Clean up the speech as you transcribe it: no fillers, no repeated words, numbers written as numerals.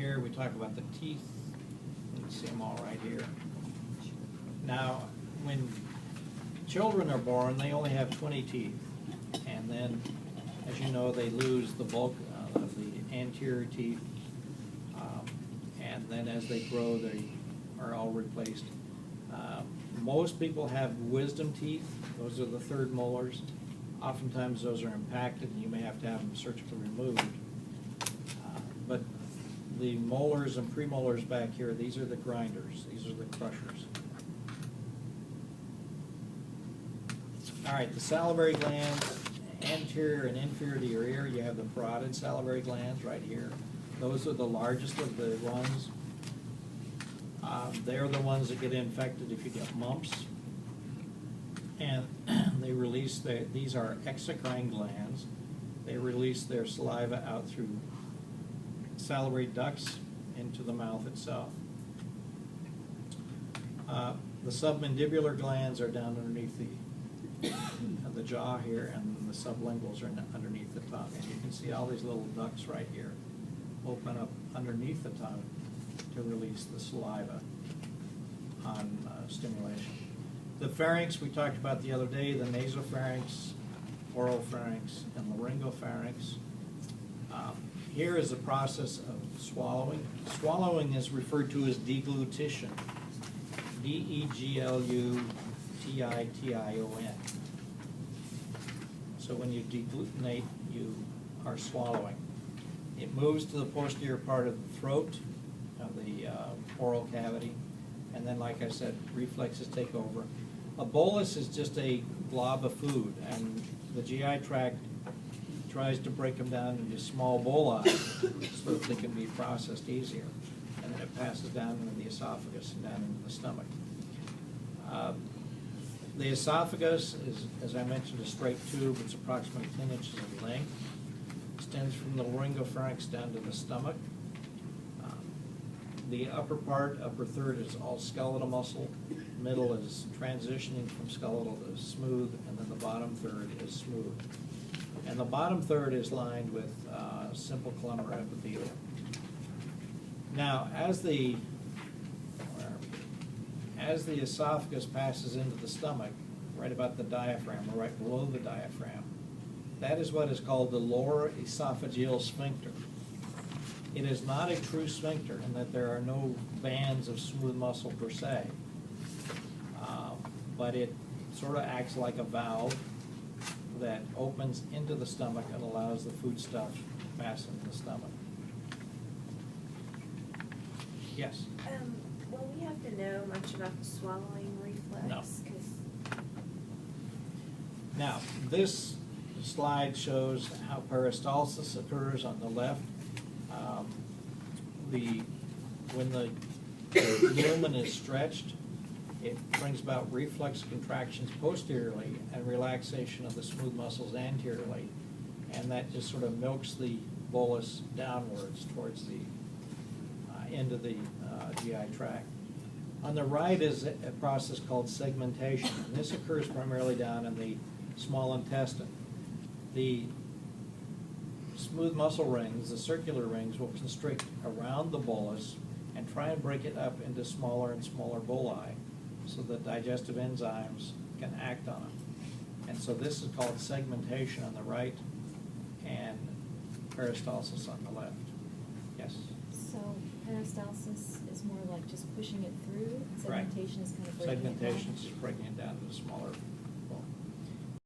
here we talk about the teeth. You can see them all right here. Now, when children are born, they only have 20 teeth. And then, as you know, they lose the bulk of the anterior teeth. And then as they grow, they are all replaced. Most people have wisdom teeth. Those are the third molars. Oftentimes those are impacted and you may have to have them surgically removed. But the molars and premolars back here, these are the grinders. These are the crushers. All right, the salivary glands, anterior and inferior to your ear, you have the parotid salivary glands right here. Those are the largest of the ones. They're the ones that get infected if you get mumps. And they release these are exocrine glands. They release their saliva out through salivary ducts into the mouth itself. The submandibular glands are down underneath the jaw here, and the sublinguals are underneath the tongue. And you can see all these little ducts right here open up underneath the tongue to release the saliva on stimulation. The pharynx we talked about the other day, the nasopharynx, oropharynx, and laryngopharynx. Here is the process of swallowing. Swallowing is referred to as deglutition. D-E-G-L-U-T-I-T-I-O-N. So when you deglutinate, you are swallowing. It moves to the posterior part of the throat, of the oral cavity, and then, like I said, reflexes take over. A bolus is just a glob of food, and the GI tract tries to break them down into small boli so that they can be processed easier. And then it passes down into the esophagus and down into the stomach. The esophagus is, as I mentioned, a straight tube. It's approximately 10 inches in length. Extends from the laryngopharynx down to the stomach. The upper part, upper third, is all skeletal muscle. Middle is transitioning from skeletal to smooth, and then the bottom third is smooth. And the bottom third is lined with simple columnar epithelium. Now, as the esophagus passes into the stomach, right about the diaphragm, or right below the diaphragm, that is what is called the lower esophageal sphincter. It is not a true sphincter in that there are no bands of smooth muscle per se, but it sort of acts like a valve that opens into the stomach and allows the foodstuff to pass into the stomach. Yes? Will we have to know much about the swallowing reflex? No. 'Cause Now, this slide shows how peristalsis occurs on the left. When the lumen is stretched, it brings about reflex contractions posteriorly and relaxation of the smooth muscles anteriorly, and that just sort of milks the bolus downwards towards the end of the GI tract. On the right is a process called segmentation, and this occurs primarily down in the small intestine. The smooth muscle rings, the circular rings, will constrict around the bolus and try and break it up into smaller and smaller boli so that digestive enzymes can act on it. And so this is called segmentation on the right and peristalsis on the left. Yes? So peristalsis is more like just pushing it through, Right. segmentation is kind of breaking it down? Segmentation is breaking it down into smaller